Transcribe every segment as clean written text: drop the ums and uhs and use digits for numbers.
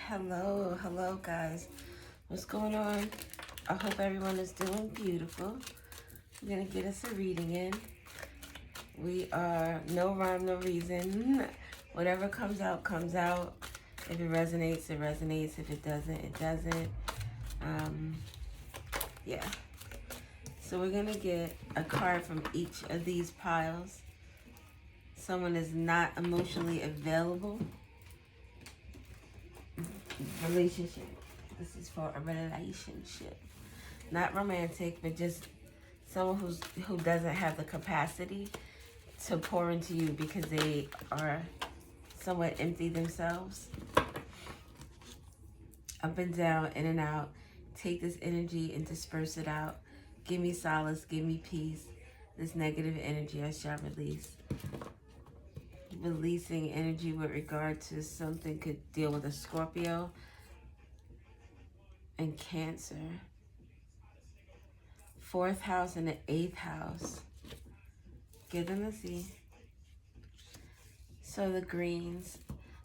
Hello guys. What's going on? I hope everyone is doing beautiful. I'm gonna get us a reading in. We are no rhyme, no reason. Whatever comes out, comes out. If it resonates, it resonates. If it doesn't, it doesn't. Yeah. So we're gonna get a card from each of these piles. Someone is not emotionally available. Relationship. This is for a relationship. Not romantic, but just someone who doesn't have the capacity to pour into you because they are somewhat empty themselves. Up and down, in and out. Take this energy and disperse it out. Give me solace, give me peace. This negative energy I shall release. Releasing energy with regard to something could deal with a Scorpio and Cancer. 4th house and the 8th house. Give them a C. So the greens.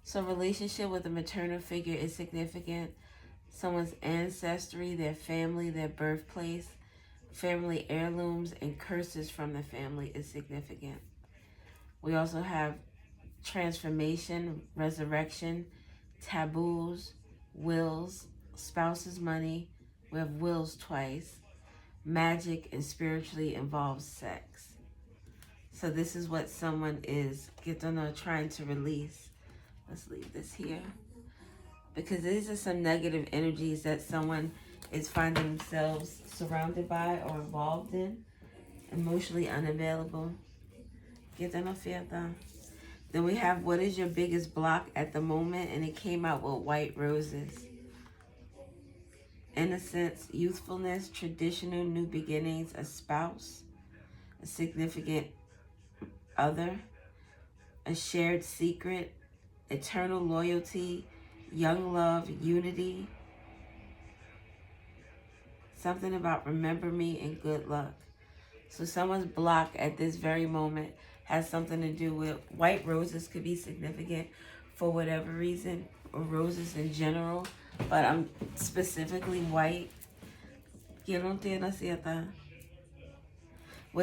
So relationship with a maternal figure is significant. Someone's ancestry, their family, their birthplace, family heirlooms, and curses from the family is significant. We also have transformation, resurrection, taboos, wills, spouse's money. We have wills twice. Magic and spiritually involved sex. So this is what someone is trying to release. Let's leave this here. Because these are some negative energies that someone is finding themselves surrounded by or involved in. Emotionally unavailable. Then we have what is your biggest block at the moment, and it came out with white roses. Innocence, youthfulness, traditional new beginnings, a spouse, a significant other, a shared secret, eternal loyalty, young love, unity, something about remember me and good luck. So someone's block at this very moment has something to do with white roses could be significant for whatever reason, or roses in general, but I'm specifically white. With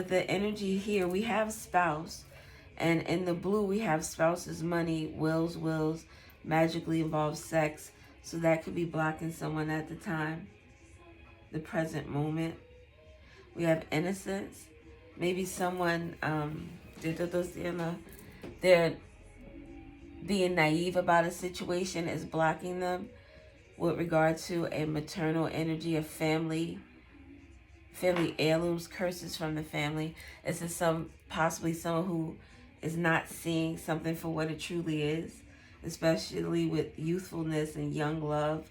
the energy here, we have spouse, and in the blue we have spouse's money, wills, magically involved sex, so that could be blocking someone at the time, the present moment. We have innocence. Maybe someone, they're being naive about a situation is blocking them with regard to a maternal energy of family heirlooms, curses from the family. This is possibly someone who is not seeing something for what it truly is, especially with youthfulness and young love.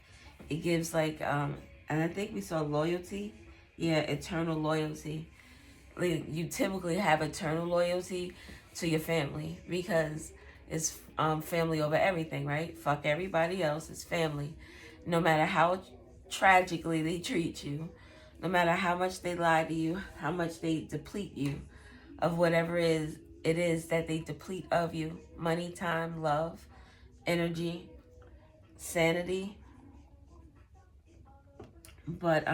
It gives and I think we saw loyalty. Yeah, eternal loyalty. Like, you typically have eternal loyalty to your family because it's family over everything, right? Fuck everybody else. It's family. No matter how tragically they treat you, no matter how much they lie to you, how much they deplete you of whatever it is that they deplete of you. Money, time, love, energy, sanity. But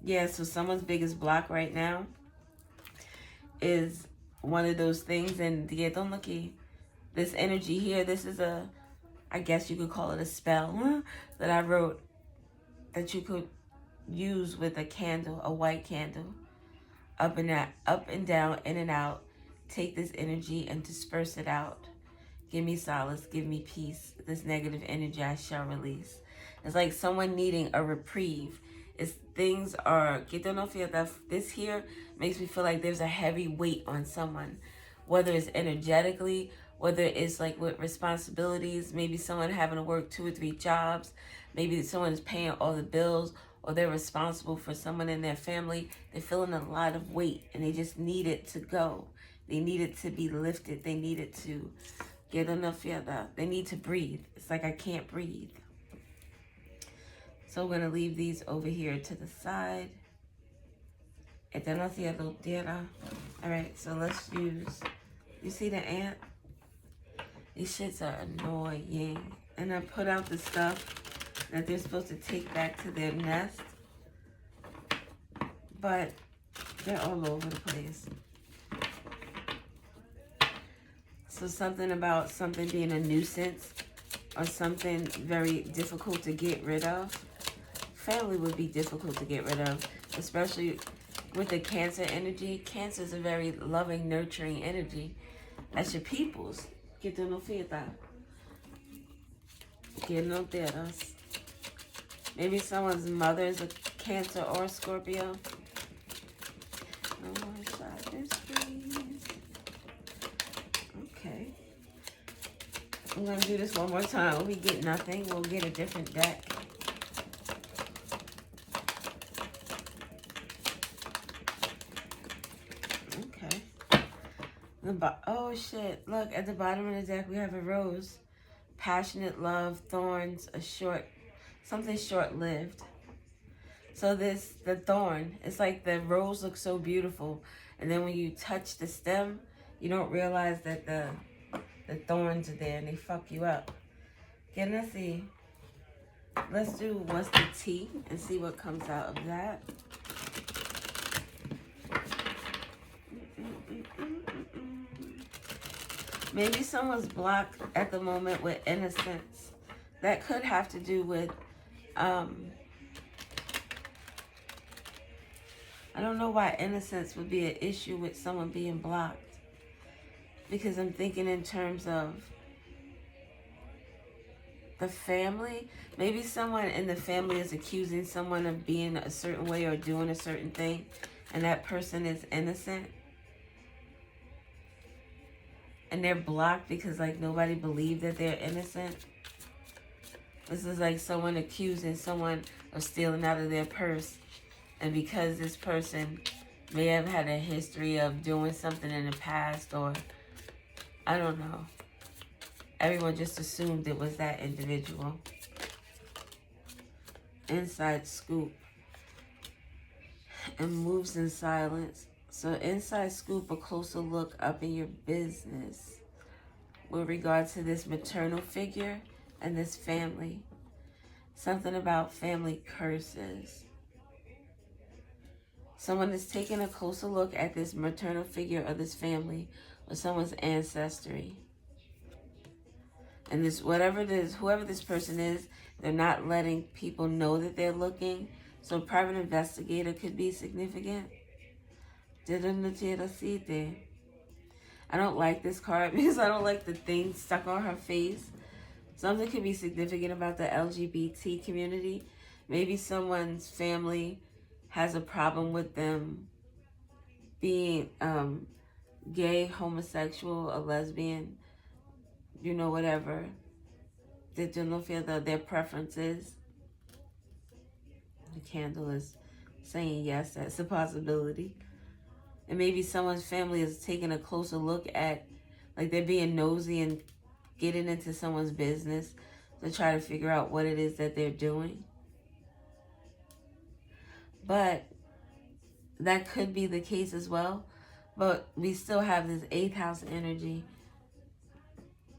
yeah, so someone's biggest block right now is one of those things. And this energy here, this is I guess you could call it a spell that I wrote that you could use with a candle, a white candle. Up and down, in and out. Take this energy and disperse it out. Give me solace, give me peace. This negative energy I shall release. It's like someone needing a reprieve. This here makes me feel like there's a heavy weight on someone. Whether it's energetically, whether it's like with responsibilities, maybe someone having to work 2 or 3 jobs, maybe someone is paying all the bills, or they're responsible for someone in their family. They're feeling a lot of weight and they just need it to go. They need it to be lifted. They need it to get enough. They need to breathe. It's like I can't breathe. So we're going to leave these over here to the side. Alright, so let's use, you see the ant? These shits are annoying. And I put out the stuff that they're supposed to take back to their nest. But they're all over the place. So something about something being a nuisance or something very difficult to get rid of. Family would be difficult to get rid of, especially with the Cancer energy. Cancer is a very loving, nurturing energy. That's your peoples. Que tú no fiesta. Que no teras. Maybe someone's mother is a Cancer or a Scorpio. No more shoppers, please. Okay. I'm going to do this one more time. When we get nothing, we'll get a different deck. Okay. Oh, shit. Look, at the bottom of the deck, we have a rose. Passionate love, thorns, something short-lived. So the thorn, it's like the rose looks so beautiful. And then when you touch the stem, you don't realize that the thorns are there and they fuck you up. Okay, let's see. Let's do what's the T and see what comes out of that. Maybe someone's blocked at the moment with innocence. That could have to do with, I don't know why innocence would be an issue with someone being blocked. Because I'm thinking in terms of the family. Maybe someone in the family is accusing someone of being a certain way or doing a certain thing, and that person is innocent. And they're blocked because, like, nobody believed that they're innocent. This is like someone accusing someone of stealing out of their purse. And because this person may have had a history of doing something in the past, or I don't know, everyone just assumed it was that individual. Inside scoop. And moves in silence. So inside scoop, a closer look up in your business with regard to this maternal figure and this family. Something about family curses. Someone is taking a closer look at this maternal figure of this family or someone's ancestry. And this, whatever it is, whoever this person is, they're not letting people know that they're looking. So a private investigator could be significant. I don't like this card because I don't like the thing stuck on her face. Something could be significant about the LGBT community. Maybe someone's family has a problem with them being gay, homosexual, a lesbian, you know, whatever. They don't feel that their preferences. The candle is saying yes, that's a possibility. And maybe someone's family is taking a closer look at, like, they're being nosy and getting into someone's business to try to figure out what it is that they're doing. But that could be the case as well. But we still have this 8th house energy.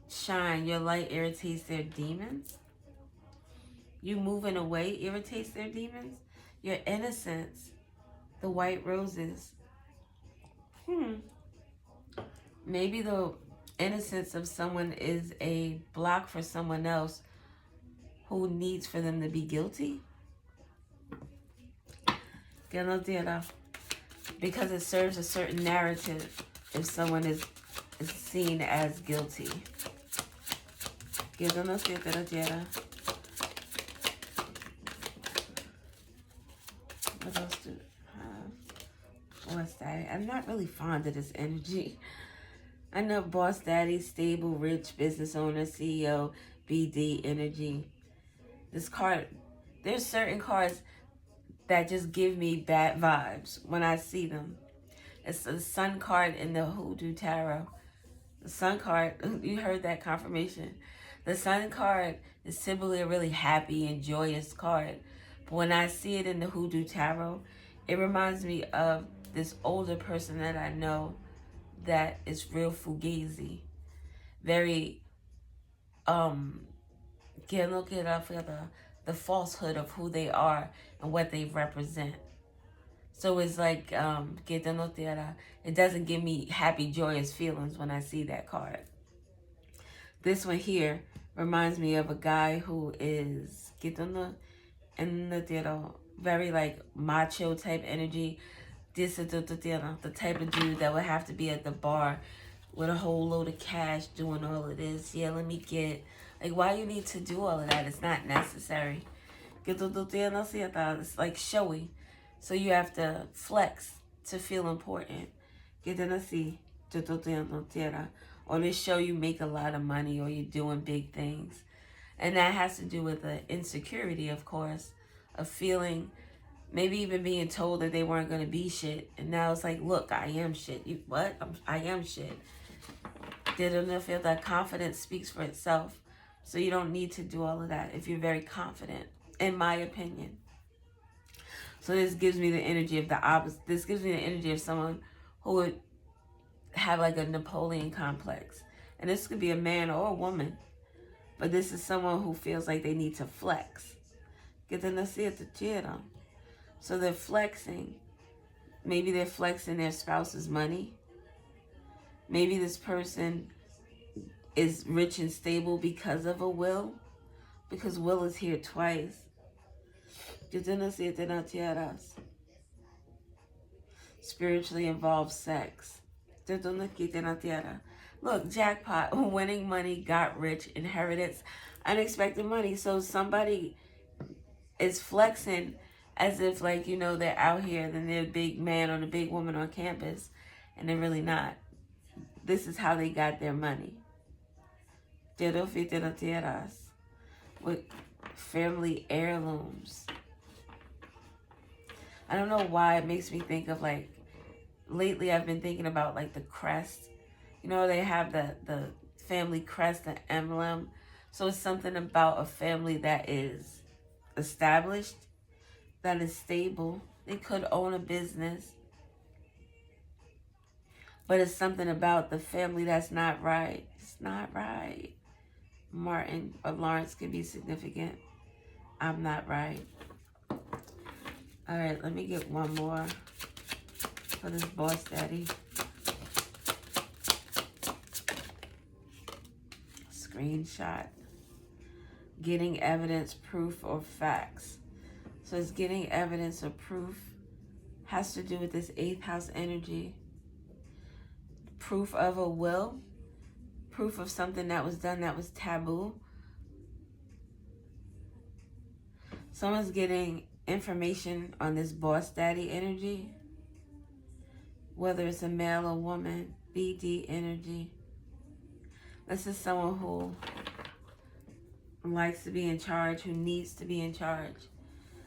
Shine, your light irritates their demons. You moving away irritates their demons. Your innocence, the white roses. Maybe the innocence of someone is a block for someone else who needs for them to be guilty. Because it serves a certain narrative if someone is seen as guilty. What else do I have? Boss Daddy. I'm not really fond of this energy. I know Boss Daddy, stable, rich, business owner, CEO, BD energy. This card, there's certain cards that just give me bad vibes when I see them. It's the Sun card in the Hoodoo Tarot. The Sun card, you heard that confirmation. The Sun card is simply a really happy and joyous card. But when I see it in the Hoodoo Tarot, it reminds me of this older person that I know that is real fugazi. Very, que no queda the falsehood of who they are and what they represent. So it's like, it doesn't give me happy, joyous feelings when I see that card. This one here reminds me of a guy who is very like macho type energy. This is the type of dude that would have to be at the bar with a whole load of cash doing all of this. Yeah, let me get. Like, why you need to do all of that? It's not necessary. It's like showy. So you have to flex to feel important. Or to show you make a lot of money or you're doing big things. And that has to do with the insecurity, of course, of feeling, maybe even being told that they weren't going to be shit. And now it's like, look, I am shit. You what? I am shit. They don't feel that confidence speaks for itself. So you don't need to do all of that if you're very confident, in my opinion. So this gives me the energy of the opposite. This gives me the energy of someone who would have like a Napoleon complex. And this could be a man or a woman. But this is someone who feels like they need to flex. So they're flexing. Maybe they're flexing their spouse's money. Maybe this person is rich and stable because of a will. Because will is here twice. Spiritually involved sex. Look, jackpot, winning money, got rich, inheritance, unexpected money. So somebody is flexing as if, like, you know, they're out here, then they're a big man or the big woman on campus, and they're really not. This is how they got their money. With family heirlooms. I don't know why it makes me think of, like, lately I've been thinking about, like, the crest. You know, they have the family crest, the emblem. So it's something about a family that is established, that is stable. They could own a business. But it's something about the family that's not right. It's not right. Martin or Lawrence could be significant. I'm not right. All right, let me get one more for this boss daddy. Screenshot. Getting evidence, proof, or facts. So it's getting evidence or proof. Has to do with this 8th house energy. Proof of a will. Proof of something that was done that was taboo. Someone's getting information on this boss daddy energy. Whether it's a male or woman. BD energy. This is someone who likes to be in charge, who needs to be in charge.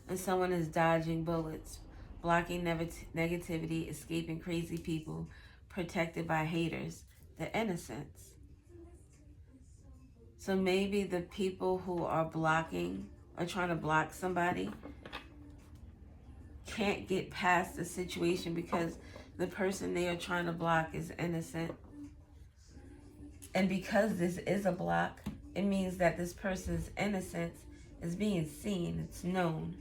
And someone is dodging bullets, blocking negativity, escaping crazy people, protected by haters, the innocence. So maybe the people who are blocking or trying to block somebody can't get past the situation because the person they are trying to block is innocent. And because this is a block, it means that this person's innocence is being seen. It's known.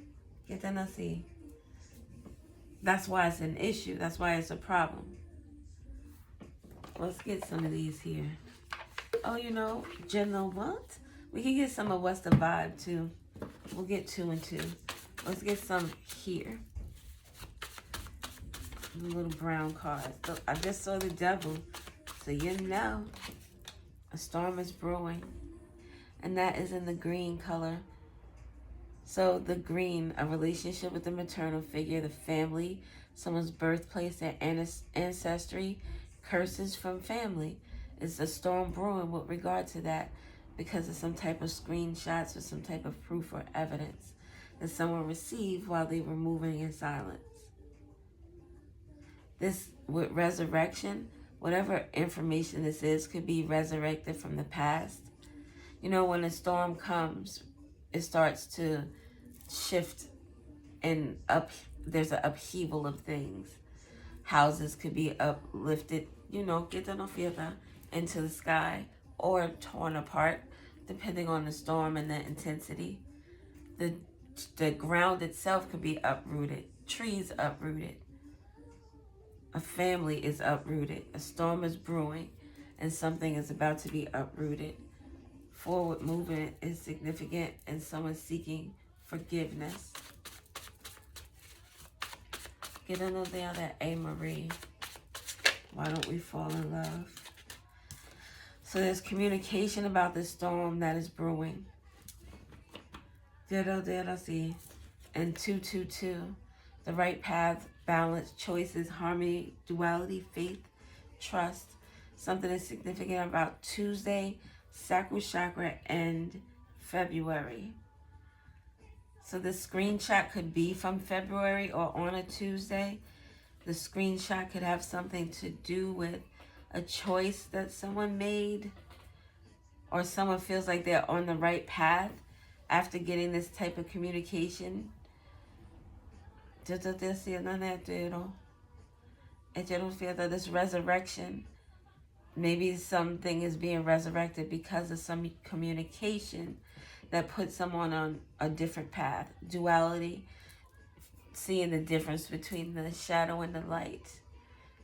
That's why it's an issue. That's why it's a problem. Let's get some of these here. Oh, you know what? We can get some of what's the vibe, too. We'll get 2 and 2. Let's get some here. Little brown cards. So I just saw the devil. So you know. A storm is brewing. And that is in the green color. So the green, a relationship with the maternal figure, the family, someone's birthplace, their ancestry, curses from family. It's a storm brewing with regard to that because of some type of screenshots or some type of proof or evidence that someone received while they were moving in silence. This, with resurrection, whatever information this is, could be resurrected from the past. You know, when a storm comes, it starts to shift and there's an upheaval of things. Houses could be uplifted, you know, into the sky or torn apart, depending on the storm and the intensity. The, the ground itself could be uprooted. Trees uprooted. A family is uprooted. A storm is brewing and something is about to be uprooted. Forward movement is significant and someone seeking forgiveness. Get to know that A. Marie. Why don't we fall in love? So there's communication about the storm that is brewing. See. And 222. The right path, balance, choices, harmony, duality, faith, trust. Something is significant about Tuesday, sacral chakra, and February. So the screenshot could be from February or on a Tuesday. The screenshot could have something to do with a choice that someone made, or someone feels like they're on the right path after getting this type of communication. This resurrection, maybe something is being resurrected because of some communication that puts someone on a different path. Duality, seeing the difference between the shadow and the light,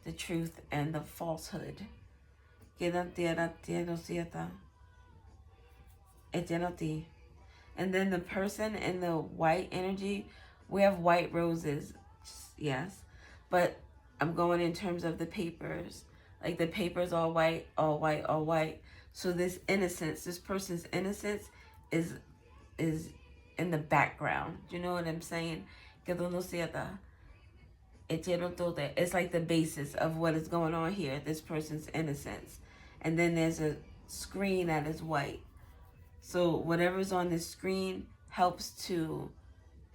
the truth and the falsehood. And then the person in the white energy, we have white roses, yes, but I'm going in terms of the papers. Like the papers all white, all white, all white. So this innocence, this person's innocence is in the background. Do you know what I'm saying? It's like the basis of what is going on here, this person's innocence. And then there's a screen that is white. So whatever's on this screen helps to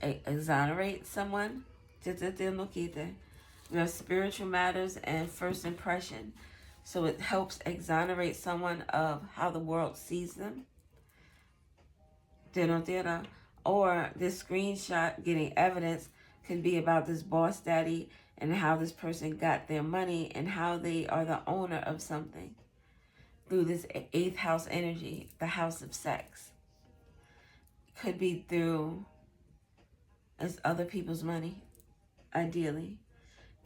exonerate someone. We have spiritual matters and first impression. So it helps exonerate someone of how the world sees them. Or this screenshot getting evidence could be about this boss daddy and how this person got their money and how they are the owner of something through this 8th house energy, the house of sex. Could be through as other people's money, ideally.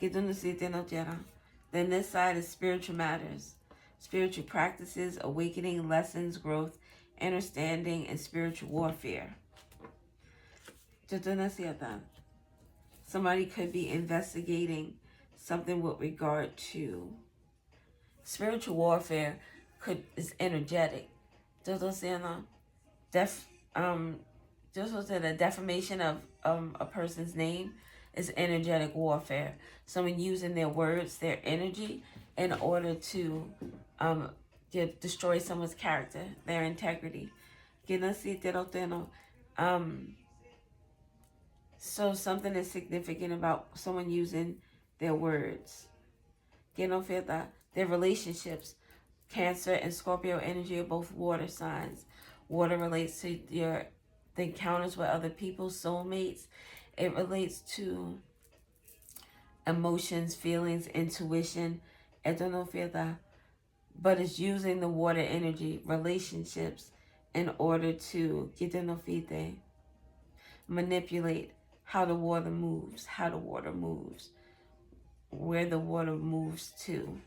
Then this side is spiritual matters, spiritual practices, awakening, lessons, growth, understanding, and spiritual warfare. Somebody could be investigating something with regard to spiritual warfare. Is energetic. The defamation of a person's name is energetic warfare. Someone using their words, their energy, in order to destroy someone's character, their integrity. So something is significant about someone using their words. Their relationships. Cancer and Scorpio energy are both water signs. Water relates to the encounters with other people, soulmates. It relates to emotions, feelings, intuition. But it's using the water energy, relationships, in order to manipulate how the water moves, where the water moves to.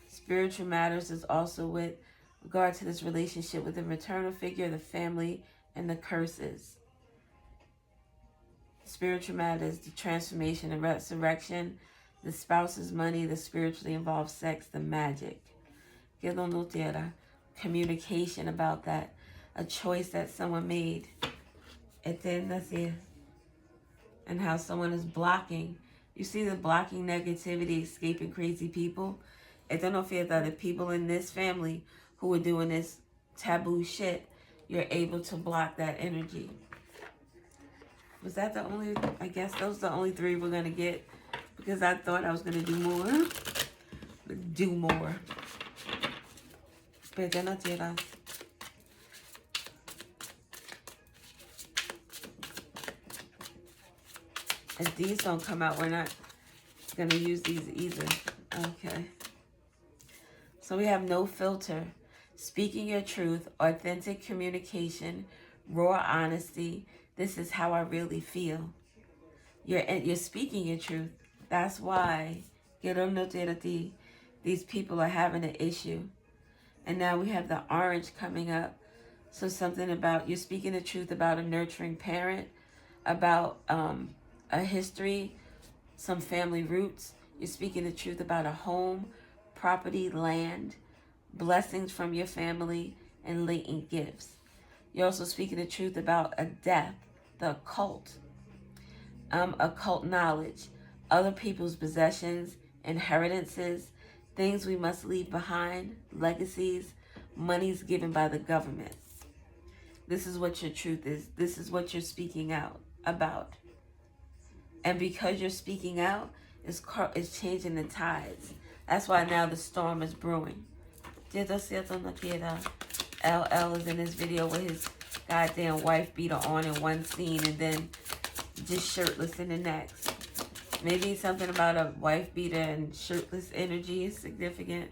Spiritual matters is also with regard to this relationship with the maternal figure, the family, and the curses. Spiritual matters, the transformation, the resurrection, the spouse's money, the spiritually involved sex, the magic. Communication about that, a choice that someone made. And how someone is blocking. You see the blocking negativity, escaping crazy people. The people in this family who are doing this taboo shit, you're able to block that energy. Was that the only, I guess those are the only 3 we're going to get, because I thought I was going to do more. Do more. But then I did. If these don't come out, we're not going to use these either. Okay. So we have no filter. Speaking your truth, authentic communication, raw honesty. This is how I really feel. You're speaking your truth. That's why these people are having an issue. And now we have the orange coming up. So something about you're speaking the truth about a nurturing parent, about a history, some family roots. You're speaking the truth about a home, property, land, blessings from your family, and latent gifts. You're also speaking the truth about a death, the occult knowledge, other people's possessions, inheritances, things we must leave behind, legacies, monies given by the government. This is what your truth is. This is what you're speaking out about. And because you're speaking out, it's changing the tides. That's why now the storm is brewing. LL is in this video with his goddamn wife beater on in one scene and then just shirtless in the next. Maybe something about a wife beater and shirtless energy is significant.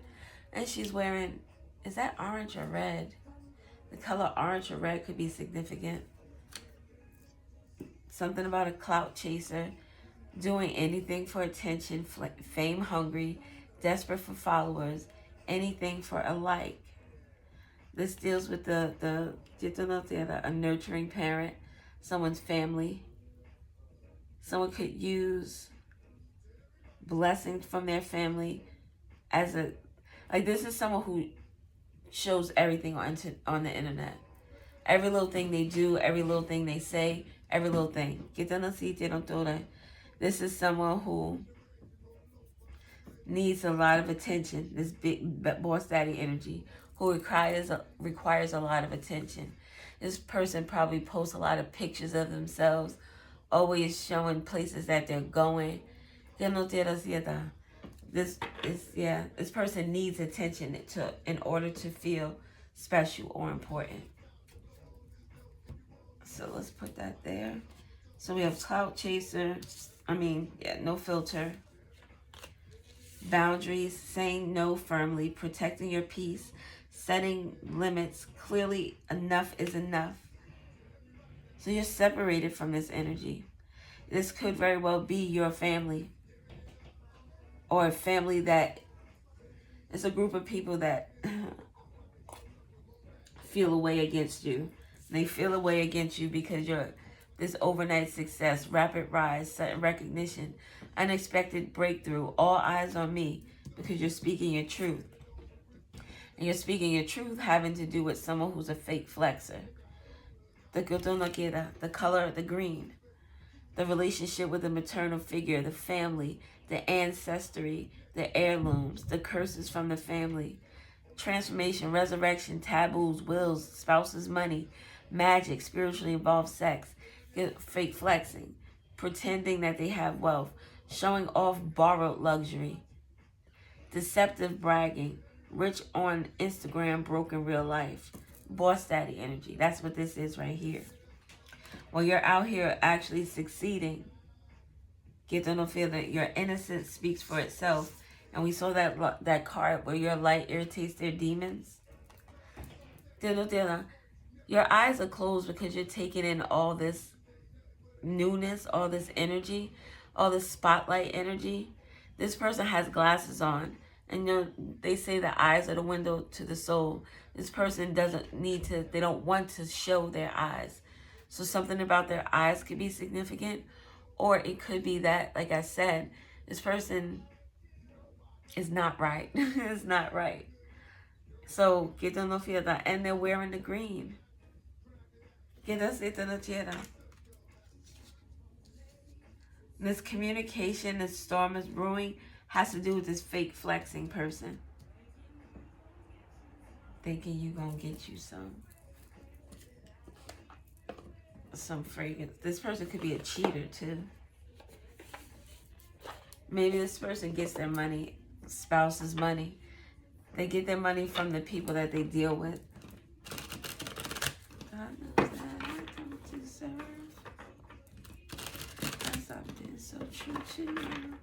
And she's wearing, is that orange or red? The color orange or red could be significant. Something about a clout chaser, doing anything for attention, fame hungry, desperate for followers, anything for a like. This deals with a nurturing parent, someone's family. Someone could use blessings from their family as a, like this is someone who shows everything on the internet. Every little thing they do, every little thing they say, every little thing. This is someone who needs a lot of attention, this big boss daddy energy, who requires a lot of attention. This person probably posts a lot of pictures of themselves, always showing places that they're going. This person needs attention in order to feel special or important. So let's put that there. So we have clout chaser. No filter. Boundaries, saying no firmly, protecting your peace, setting limits. Clearly, enough is enough. So you're separated from this energy. This could very well be your family, or a family that is a group of people that feel a way against you. They feel a way against you because you're this overnight success, rapid rise, sudden recognition, unexpected breakthrough, all eyes on me, because you're speaking your truth. And you're speaking your truth having to do with someone who's a fake flexer. The color, the green. The relationship with the maternal figure, the family, the ancestry, the heirlooms, the curses from the family. Transformation, resurrection, taboos, wills, spouse's money, magic, spiritually involved sex, fake flexing, pretending that they have wealth, showing off borrowed luxury, deceptive bragging, rich on Instagram, broke in real life, boss daddy energy. That's what this is right here. Well, you're out here actually succeeding. Get to know, feel that your innocence speaks for itself. And we saw that card where your light irritates their demons. Your eyes are closed because you're taking in all this newness, all this energy, all this spotlight energy. This person has glasses on. And they say the eyes are the window to the soul. This person they don't want to show their eyes. So something about their eyes could be significant. Or it could be that, like I said, this person is not right. It's not right. So, and they're wearing the green. This communication, this storm is brewing, has to do with this fake flexing person. Thinking you're going to get you some fragrance. This person could be a cheater too. Maybe this person gets their money, spouse's money. They get their money from the people that they deal with. God knows that I don't deserve. Cause I've been so true to you.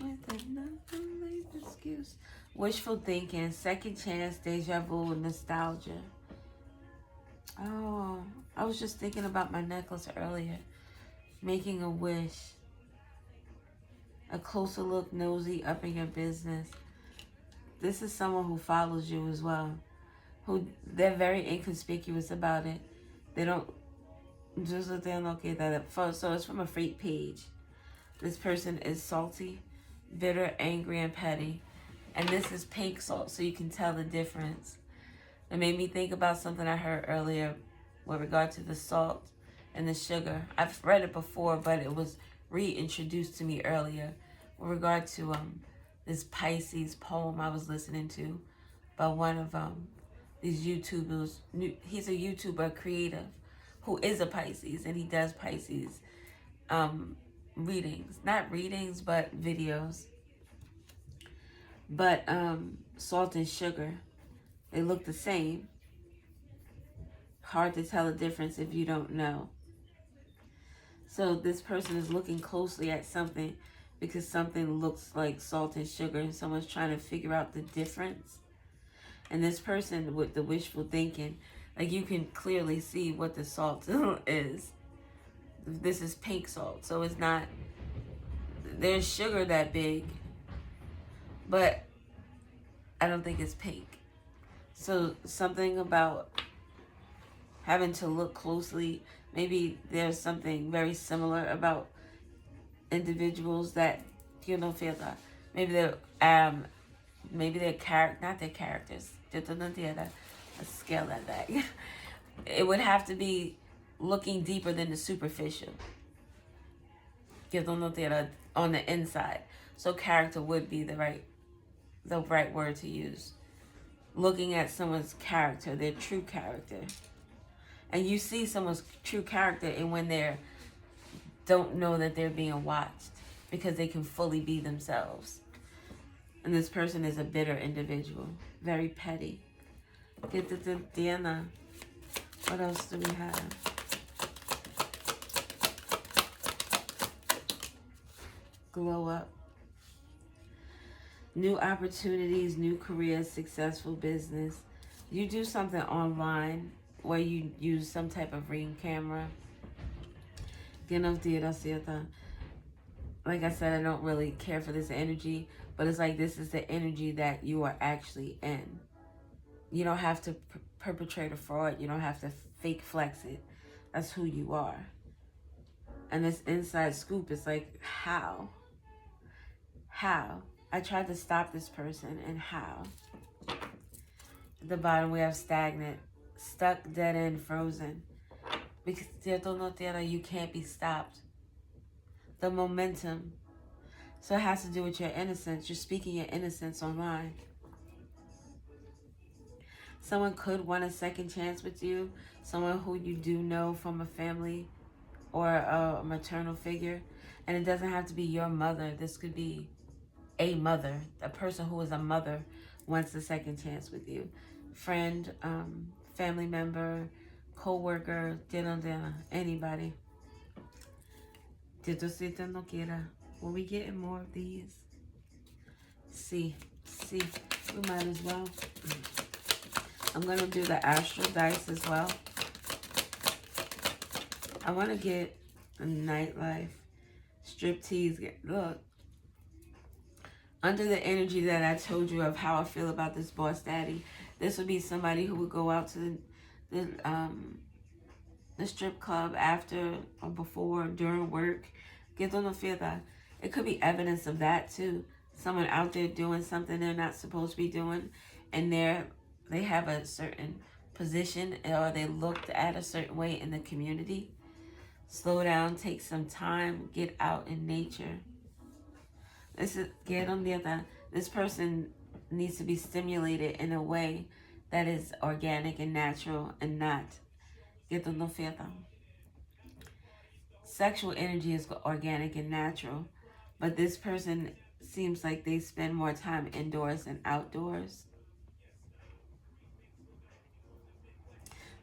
With another lame excuse. Wishful thinking, second chance, deja vu, nostalgia. Oh, I was just thinking about my necklace earlier. Making a wish. A closer look, nosy, up in your business. This is someone who follows you as well. They're very inconspicuous about it. They don't just locate that up. So it's from a freight page. This person is salty, bitter, angry, and petty. And this is pink salt, so you can tell the difference. It made me think about something I heard earlier with regard to the salt and the sugar. I've read it before, but it was reintroduced to me earlier with regard to this Pisces poem I was listening to by one of these YouTubers. He's a YouTuber creative who is a Pisces, and he does Pisces readings. Not readings, but videos. But salt and sugar, they look the same. Hard to tell the difference if you don't know. So this person is looking closely at something because something looks like salt and sugar, and someone's trying to figure out the difference. And this person with the wishful thinking, like, you can clearly see what the salt is. This is pink salt, so it's not, there's sugar that big, but I don't think it's pink. So something about having to look closely. Maybe there's something very similar about individuals that feel that. Maybe they're not their characters. A scale at that. It would have to be looking deeper than the superficial. On the inside. So character would be the right word to use. Looking at someone's character, their true character. And you see someone's true character and when they don't know that they're being watched, because they can fully be themselves. And this person is a bitter individual, very petty. Get the Diana. What else do we have? Glow up. New opportunities, new careers, successful business. You do something online where you use some type of ring camera. Like I said, I don't really care for this energy, but it's like this is the energy that you are actually in. You don't have to perpetrate a fraud. You don't have to fake flex it. That's who you are. And this inside scoop is like, how? How? I tried to stop this person, and how? At the bottom we have stagnant, stuck, dead end, frozen. Because you can't be stopped. The momentum. So it has to do with your innocence. You're speaking your innocence online. Someone could want a second chance with you. Someone who you do know from a family or a maternal figure. And it doesn't have to be your mother. This could be a mother. A person who is a mother wants a second chance with you. Friend, family member, co-worker, anybody. Will we getting more of these? See, we might as well. I'm going to do the astral dice as well. I want to get a nightlife, striptease. Look, under the energy that I told you of how I feel about this boss daddy, this would be somebody who would go out to the strip club after or before, during work. It could be evidence of that too. Someone out there doing something they're not supposed to be doing, and they have a certain position, or they looked at a certain way in the community. Slow down, take some time, get out in nature. This person needs to be stimulated in a way that is organic and natural, and not sexual energy is organic and natural, but this person seems like they spend more time indoors than outdoors.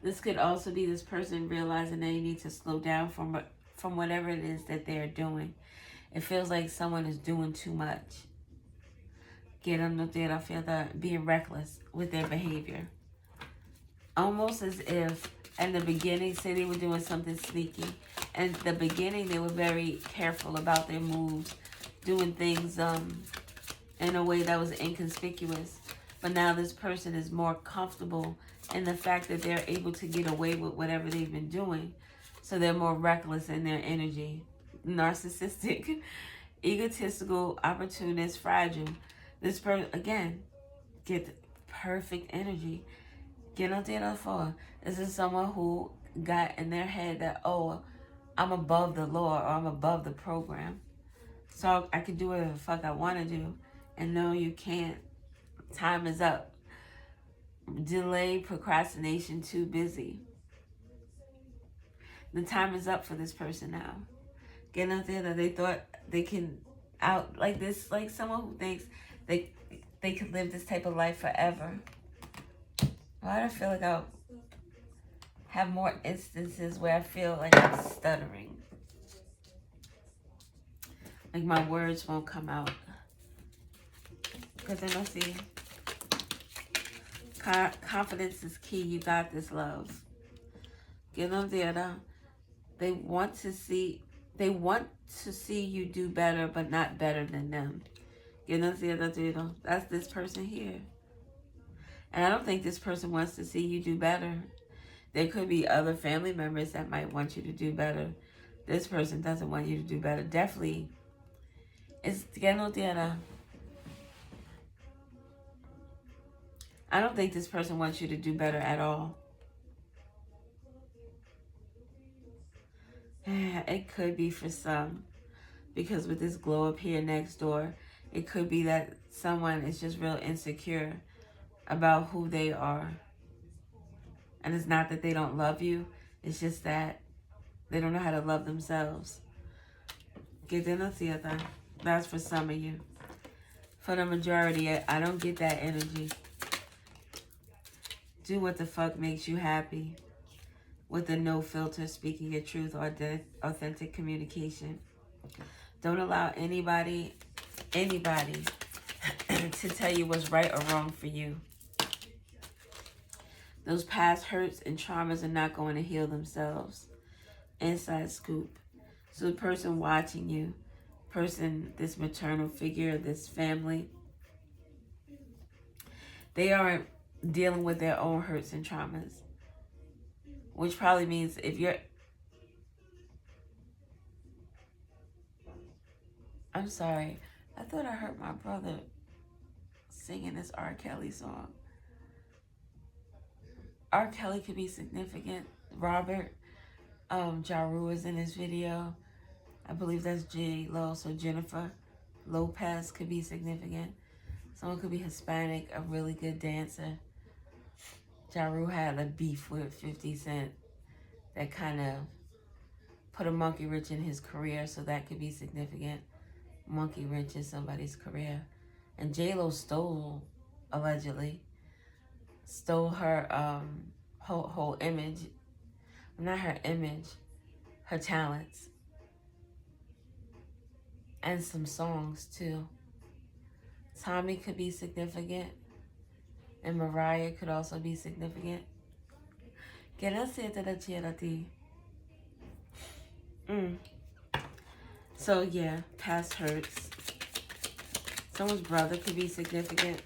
This could also be this person realizing they need to slow down from whatever it is that they're doing. It feels like someone is doing too much. I feel that being reckless with their behavior. Almost as if in the beginning, say they were doing something sneaky. In the beginning, they were very careful about their moves, doing things in a way that was inconspicuous. But now this person is more comfortable in the fact that they're able to get away with whatever they've been doing. So they're more reckless in their energy. Narcissistic, egotistical, opportunist, fragile. This person, again, get perfect energy. Get on the for. This is someone who got in their head that, oh, I'm above the law or I'm above the program. So I can do whatever the fuck I want to do. And no, you can't. Time is up. Delay, procrastination, too busy. The time is up for this person now. Getting out there that they thought they can out like this, like someone who thinks they could live this type of life forever. Why do I feel like I'll have more instances where I feel like I'm stuttering? Like my words won't come out. Because then I see confidence is key. You got this, love. Get on there. They want to see you do better, but not better than them. Get on there. That's this person here. And I don't think this person wants to see you do better. There could be other family members that might want you to do better. This person doesn't want you to do better. Definitely. It's I don't think this person wants you to do better at all. It could be for some. Because with this glow up here next door, it could be that someone is just real insecure about who they are. And it's not that they don't love you. It's just that they don't know how to love themselves. That's for some of you. For the majority, I don't get that energy. Do what the fuck makes you happy. With the no filter, speaking your truth, or authentic communication. Don't allow anybody to tell you what's right or wrong for you. Those past hurts and traumas are not going to heal themselves. Inside scoop. So the person watching you, this maternal figure, this family, they aren't dealing with their own hurts and traumas. Which probably means if you're... I'm sorry. I thought I heard my brother singing this R. Kelly song. R. Kelly could be significant. Robert, Ja Rule is in this video. I believe that's J-Lo. So Jennifer Lopez could be significant. Someone could be Hispanic, a really good dancer. Ja Rule had a beef with 50 Cent that kind of put a monkey wrench in his career, so that could be significant. Monkey wrench in somebody's career. And J-Lo allegedly stole her whole image. Not her image, her talents. And some songs too. Tommy could be significant. And Mariah could also be significant. So yeah, past hurts. Someone's brother could be significant.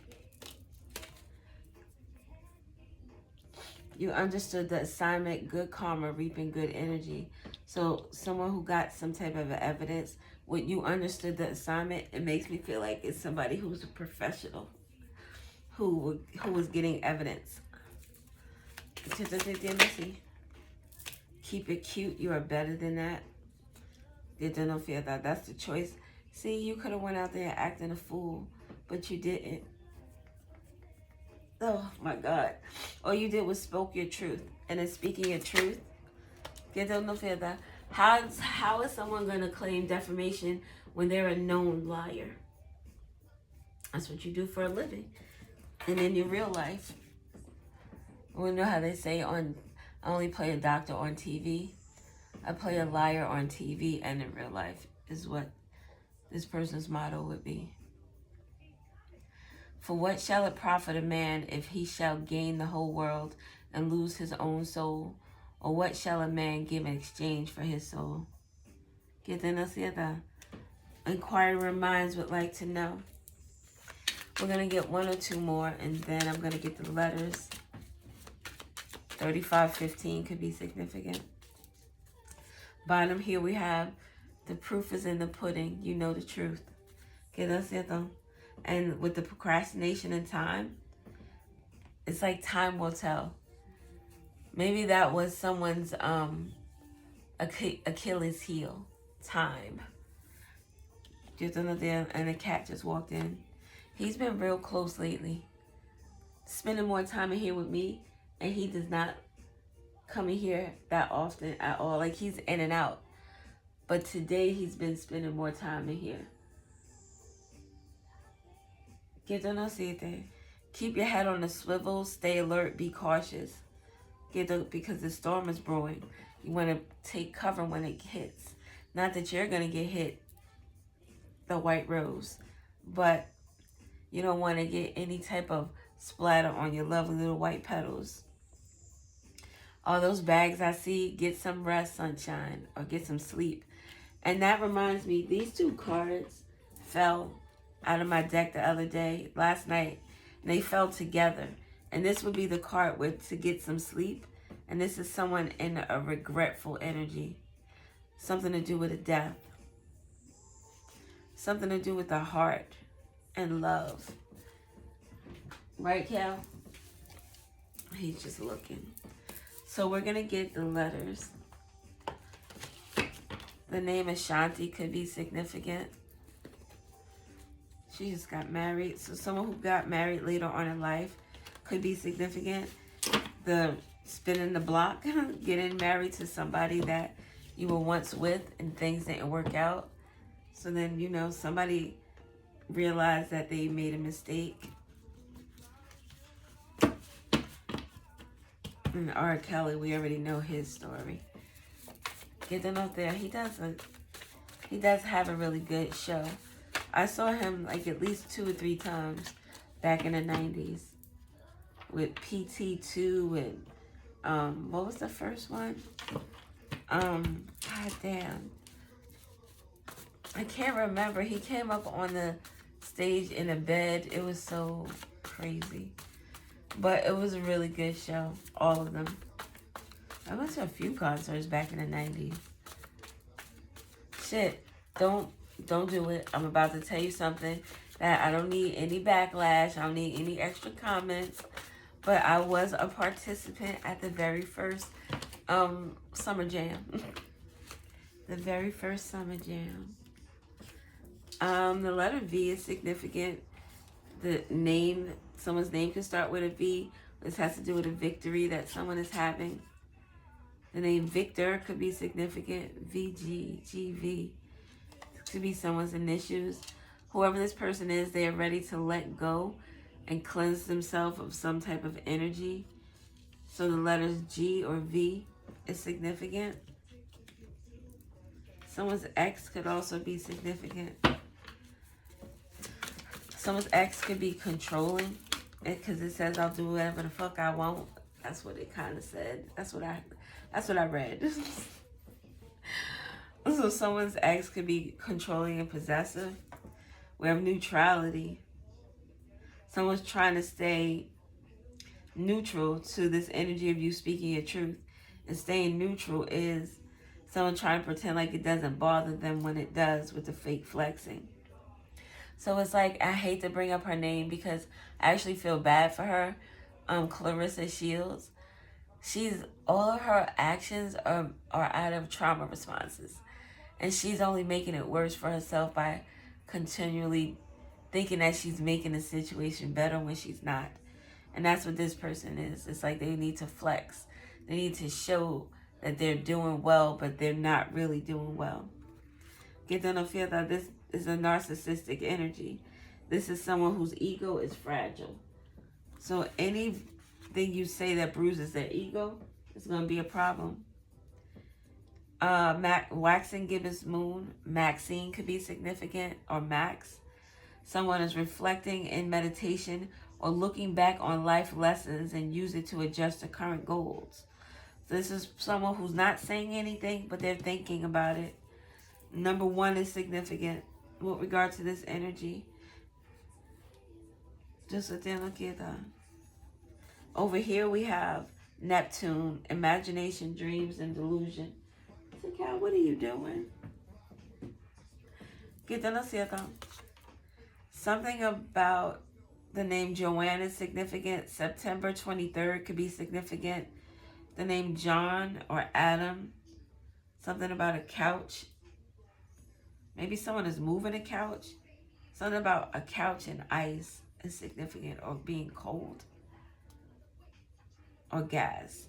You understood the assignment, good karma, reaping good energy. So someone who got some type of evidence, when you understood the assignment, it makes me feel like it's somebody who's a professional, who was getting evidence. Keep it cute. You are better than that. Don't feel that. That's the choice. See, you could have went out there acting a fool, but you didn't. Oh my God. All you did was spoke your truth. And in speaking your truth, how is someone going to claim defamation when they're a known liar? That's what you do for a living. And in your real life, we know how they say I only play a doctor on TV. I play a liar on TV and in real life is what this person's motto would be. For what shall it profit a man if he shall gain the whole world and lose his own soul? Or what shall a man give in exchange for his soul? ¿Qué te nacida? Inquiring minds would like to know. We're going to get one or two more, and then I'm going to get the letters. 3515 could be significant. Bottom here we have, the proof is in the pudding. You know the truth. ¿Qué te nacida? And with the procrastination and time, it's like time will tell. Maybe that was someone's Achilles heel. Time. And a cat just walked in. He's been real close lately. Spending more time in here with me, and he does not come in here that often at all. Like, he's in and out. But today he's been spending more time in here. Keep your head on the swivel, stay alert, be cautious. Because the storm is brewing. You want to take cover when it hits. Not that you're going to get hit, the white rose, but you don't want to get any type of splatter on your lovely little white petals. All those bags I see, get some rest, sunshine, or get some sleep. And that reminds me, these two cards fell out of my deck the other day, last night, and they fell together. And this would be the card with to get some sleep. And this is someone in a regretful energy. Something to do with a death. Something to do with the heart and love. Right, Cal? He's just looking. So we're going to get the letters. The name Ashanti could be significant. She just got married. So someone who got married later on in life could be significant. The spinning the block, getting married to somebody that you were once with and things didn't work out. So then, you know, somebody realized that they made a mistake. And R. Kelly, we already know his story. Get them up there. He does have a really good show. I saw him like at least 2 or 3 times back in the 90s with PT2 and what was the first one? God damn. I can't remember. He came up on the stage in a bed. It was so crazy. But it was a really good show. All of them. I went to a few concerts back in the 90s. Shit. Don't do it. I'm about to tell you something that I don't need any backlash. I don't need any extra comments. But I was a participant at the very first Summer Jam. The very first Summer Jam. The letter V is significant. The name, someone's name can start with a V. This has to do with a victory that someone is having. The name Victor could be significant. VG, GV. Could be someone's initials. Whoever this person is, they are ready to let go and cleanse themselves of some type of energy. So the letters G or V is significant. Someone's ex could also be significant. Someone's ex could be controlling, because it says I'll do whatever the fuck I want. That's what it kind of said. That's what I read. So someone's ex could be controlling and possessive. We have neutrality. Someone's trying to stay neutral to this energy of you speaking your truth. And staying neutral is someone trying to pretend like it doesn't bother them when it does, with the fake flexing. So it's like, I hate to bring up her name because I actually feel bad for her. Clarissa Shields. All of her actions are out of trauma responses. And she's only making it worse for herself by continually thinking that she's making the situation better when she's not. And that's what this person is. It's like they need to flex. They need to show that they're doing well, but they're not really doing well. Get them to feel that this is a narcissistic energy. This is someone whose ego is fragile. So anything you say that bruises their ego is going to be a problem. Waxing Gibbons Moon, Maxine could be significant, or Max. Someone is reflecting in meditation or looking back on life lessons and use it to adjust to current goals. So this is someone who's not saying anything, but they're thinking about it. Number 1 is significant with regard to this energy. Just over here we have Neptune, imagination, dreams, and delusion. So, Cal, what are you doing? Something about the name Joanne is significant. September 23rd could be significant. The name John or Adam. Something about a couch. Maybe someone is moving a couch. Something about a couch and ice is significant, or being cold. Or gas.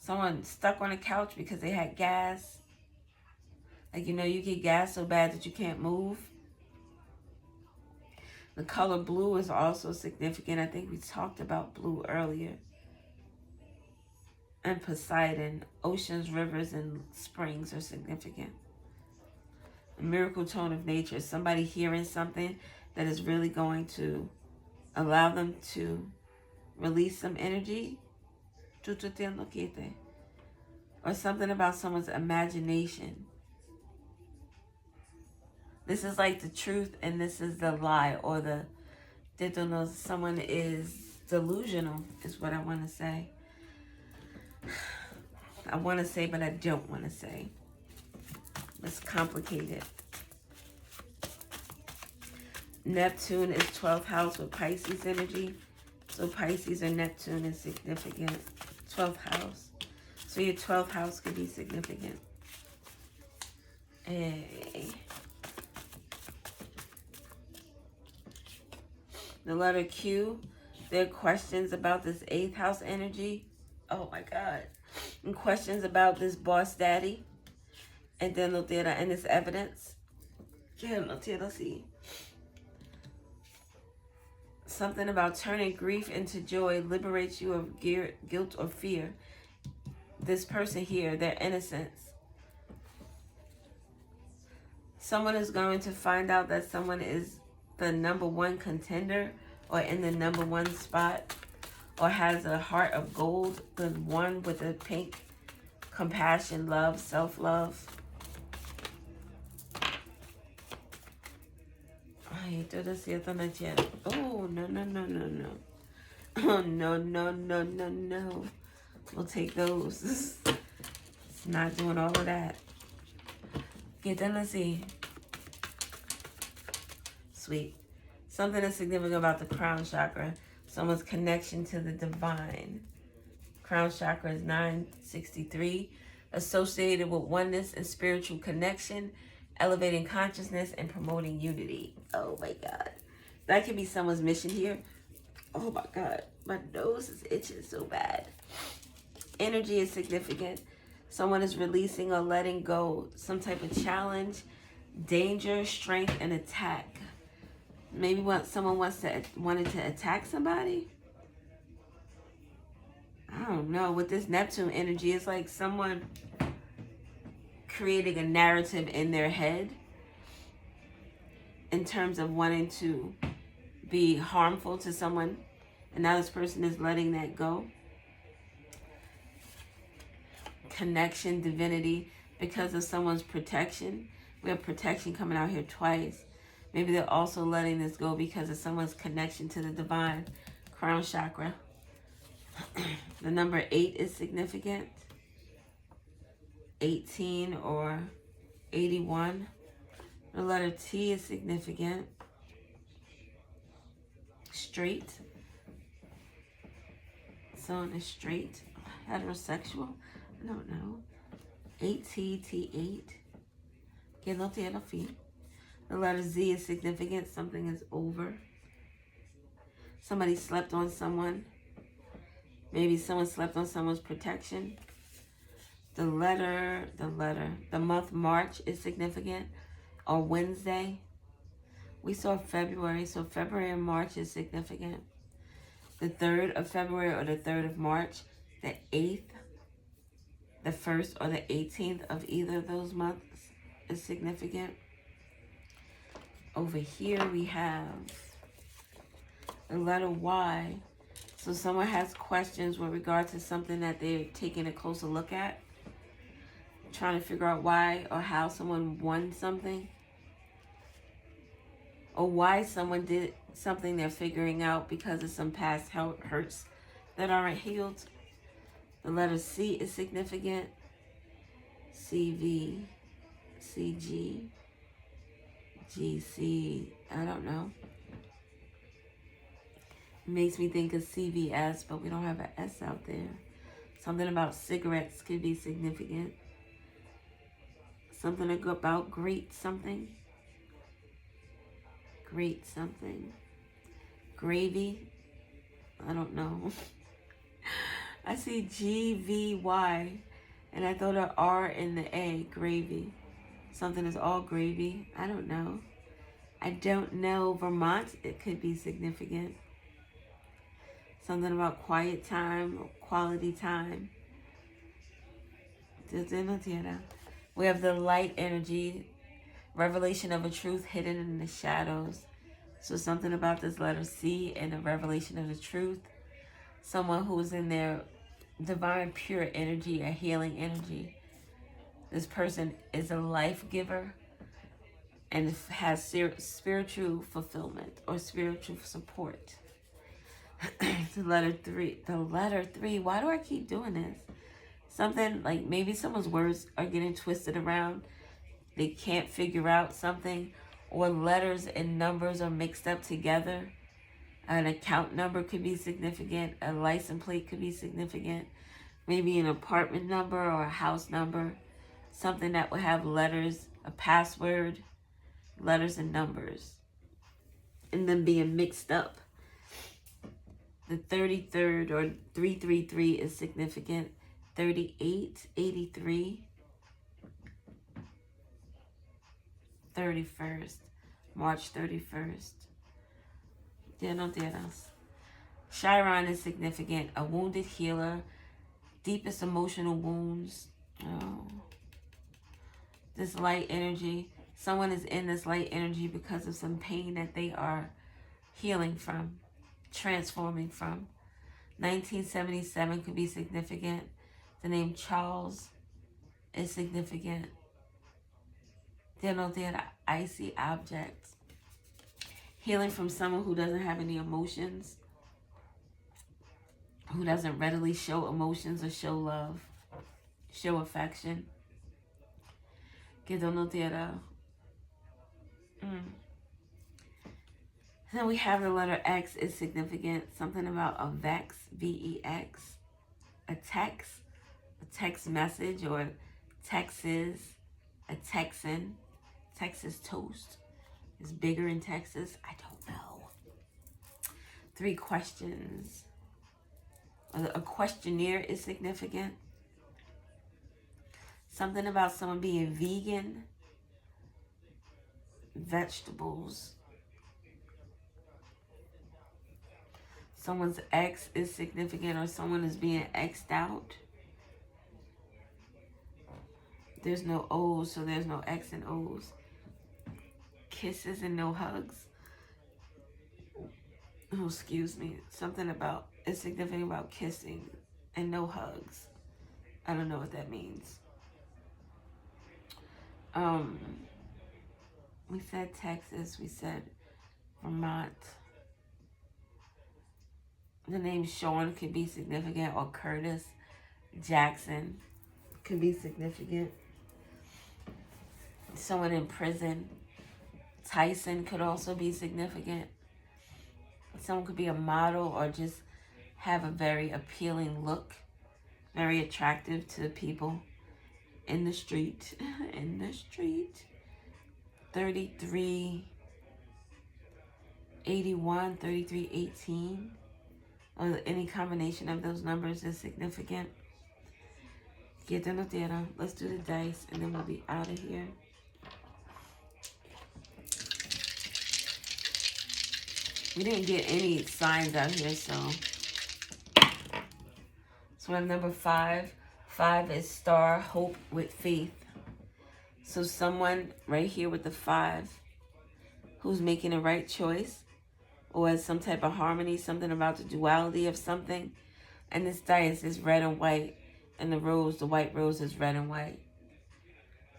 Someone stuck on a couch because they had gas. Like, you get gas so bad that you can't move. The color blue is also significant. I think we talked about blue earlier. And Poseidon, oceans, rivers, and springs are significant. The miracle tone of nature is somebody hearing something that is really going to allow them to release some energy. Or something about someone's imagination. This is like the truth and this is the lie, or the someone is delusional is what I want to say. I want to say, but I don't want to say. It's complicated. Neptune is 12th house with Pisces energy. So Pisces or Neptune is significant. 12th house. So your 12th house could be significant. Hey. The letter Q. There are questions about this 8th house energy. Oh my God. And questions about this boss daddy. And then and this evidence. See. Something about turning grief into joy liberates you of guilt or fear. This person here, their innocence. Someone is going to find out that someone is the number 1 contender, or in the number 1 spot, or has a heart of gold, the one with the pink, compassion, love, self-love. Oh, no. Oh, no. We'll take those. It's not doing all of that. Let's see. Sweet. Something is significant about the crown chakra. Someone's connection to the divine. Crown chakra is 963. Associated with oneness and spiritual connection, elevating consciousness and promoting unity. Oh my God. That could be someone's mission here. Oh my God. My nose is itching so bad. Energy is significant. Someone is releasing or letting go some type of challenge, danger, strength, and attack. Maybe someone wanted to attack somebody. I don't know. With this Neptune energy, it's like someone creating a narrative in their head in terms of wanting to be harmful to someone, and now this person is letting that go. Connection, divinity, because of someone's protection. We have protection coming out here twice. Maybe they're also letting this go because of someone's connection to the divine. Crown chakra. The number 8 is significant. 18 or 81. The letter T is significant. Straight. Someone is straight. Heterosexual. I don't know. 8T8. Que no tiene fin. The letter Z is significant. Something is over. Somebody slept on someone. Maybe someone slept on someone's protection. The month March is significant. Or Wednesday. We saw February, so February and March is significant. The 3rd of February or the 3rd of March. The 8th, the 1st or the 18th of either of those months is significant. Over here we have the letter Y. So someone has questions with regard to something that they're taking a closer look at. Trying to figure out why or how someone won something. Or why someone did something they're figuring out because of some past hurts that aren't healed. The letter C is significant. CV, CG, GC, I don't know. It makes me think of CVS, but we don't have an S out there. Something about cigarettes could be significant. Something about great something. Great something. Gravy, I don't know. I see GVY, and I thought an R in the A, gravy. Something is all gravy. I don't know. I don't know. Vermont, it could be significant. Something about quiet time, or quality time. We have the light energy, revelation of a truth hidden in the shadows. So something about this letter C and the revelation of the truth. Someone who's in their divine pure energy, a healing energy. This person is a life giver and has spiritual fulfillment or spiritual support. The letter 3. The letter 3. Why do I keep doing this? Something like maybe someone's words are getting twisted around. They can't figure out something, or letters and numbers are mixed up together. An account number could be significant. A license plate could be significant. Maybe an apartment number or a house number. Something that would have letters, a password, letters and numbers, and then being mixed up. The 33rd or 333 is significant. 38, 83, 31st, March 31st. Chiron is significant. A wounded healer, deepest emotional wounds. Oh. This light energy. Someone is in this light energy because of some pain that they are healing from, transforming from. 1977 could be significant. The name Charles is significant. They're icy objects. Healing from someone who doesn't have any emotions, who doesn't readily show emotions or show love, show affection. Then we have the letter X is significant. Something about a vex, V-E-X. A text message, or Texas, a Texan. Texas toast is bigger in Texas. I don't know. 3 questions. A questionnaire is significant. Something about someone being vegan. Vegetables. Someone's X is significant, or someone is being X'd out. There's no O's, so there's no X and O's. Kisses and no hugs. Oh, excuse me. Something about, it's significant about kissing and no hugs. I don't know what that means. We said Texas, we said Vermont. The name Sean could be significant, or Curtis. Jackson could be significant. Someone in prison. Tyson could also be significant. Someone could be a model or just have a very appealing look. Very attractive to people in the street. In the street. 33, 81, 33, 18. Or any combination of those numbers is significant. Let's do the dice and then we'll be out of here. We didn't get any signs out here, so we have number 5. 5 is star, hope with faith. So someone right here with the 5 who's making a right choice or has some type of harmony, something about the duality of something. And this dice is red and white, and the rose, the white rose, is red and white.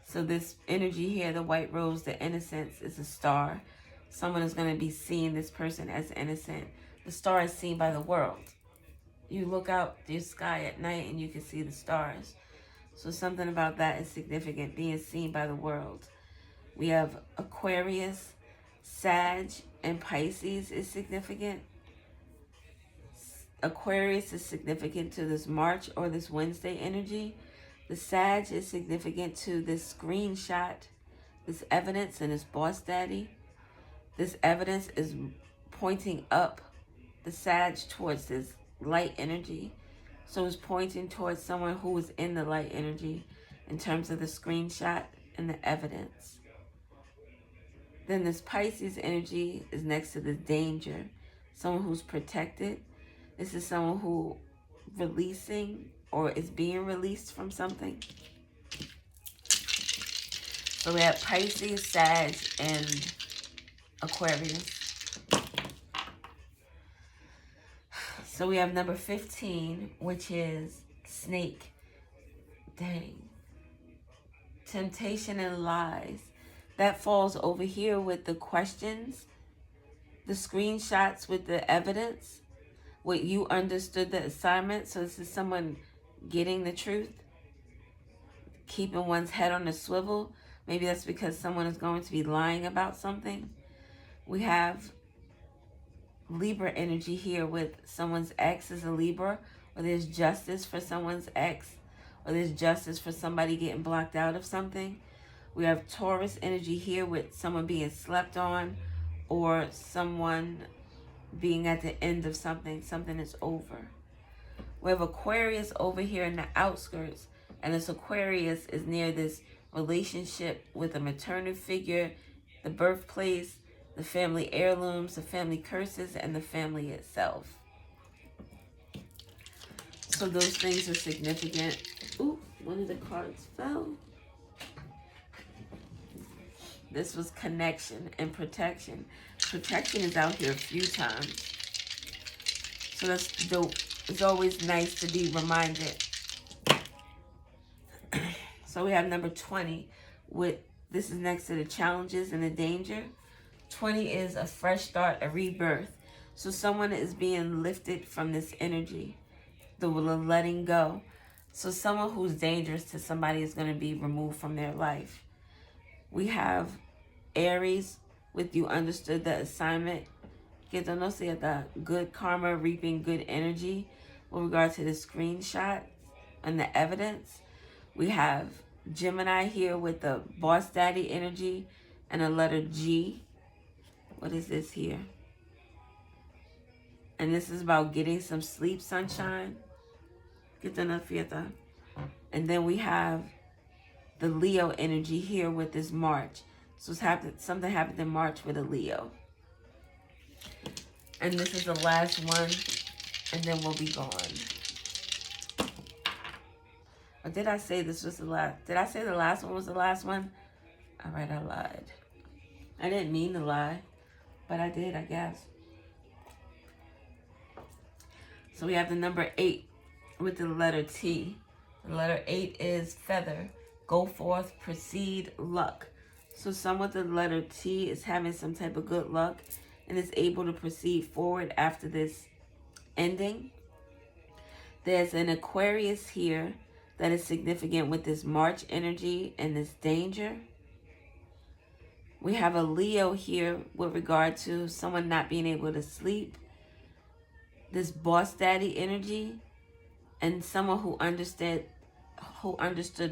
So this energy here, the white rose, the innocence, is a star. Someone is going to be seeing this person as innocent. The star is seen by the world. You look out the sky at night and you can see the stars. So something about that is significant, being seen by the world. We have Aquarius, Sag, and Pisces is significant. Aquarius is significant to this March or this Wednesday energy. The Sag is significant to this screenshot, this evidence, and this boss daddy. This evidence is pointing up the Sag towards this light energy. So it's pointing towards someone who is in the light energy in terms of the screenshot and the evidence. Then this Pisces energy is next to the danger, someone who's protected. This is someone who releasing or is being released from something. So we have Pisces, Sag, and Aquarius. So we have number 15, which is snake. Dang. Temptation and lies. That falls over here with the questions, the screenshots with the evidence, what you understood the assignment. So this is someone getting the truth, keeping one's head on a swivel. Maybe that's because someone is going to be lying about something. We have Libra energy here with someone's ex is a Libra, or there's justice for someone's ex, or there's justice for somebody getting blocked out of something. We have Taurus energy here with someone being slept on, or someone being at the end of something. Something is over. We have Aquarius over here in the outskirts, and this Aquarius is near this relationship with a maternal figure, the birthplace, the family heirlooms, the family curses, and the family itself. So those things are significant. Ooh, one of the cards fell. This was connection and protection. Protection is out here a few times. So that's dope. It's always nice to be reminded. So we have number 20 with, this is next to the challenges and the danger. 20 is a fresh start, a rebirth. So someone is being lifted from this energy, the letting go. So someone who's dangerous to somebody is going to be removed from their life. We have Aries with you understood the assignment. Que conoce the good karma, reaping good energy with regard to the screenshot and the evidence. We have Gemini here with the boss daddy energy and a letter G. What is this here? And this is about getting some sleep, sunshine. And then we have the Leo energy here with this March. So something happened in March with a Leo. And this is the last one, and then we'll be gone. Or did I say this was the last? Did I say the last one was the last one? All right, I lied. I didn't mean to lie, but I did, I guess. So we have the number 8 with the letter T. The letter 8 is feather. Go forth, proceed, luck. So someone with the letter T is having some type of good luck and is able to proceed forward after this ending. There's an Aquarius here that is significant with this March energy and this danger. We have a Leo here with regard to someone not being able to sleep. This boss daddy energy and someone who understood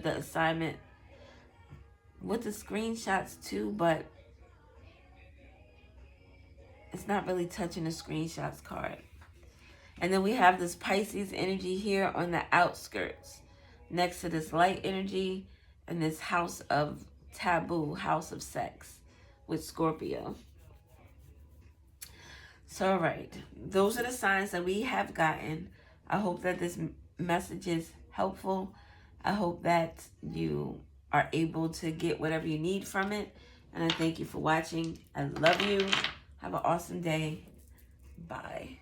the assignment with the screenshots too, but it's not really touching the screenshots card. And then we have this Pisces energy here on the outskirts next to this light energy and this house of taboo, house of sex with Scorpio. So, all right, those are the signs that we have gotten. I hope that this message is helpful. I hope that you are able to get whatever you need from it. And I thank you for watching. I love you. Have an awesome day. Bye.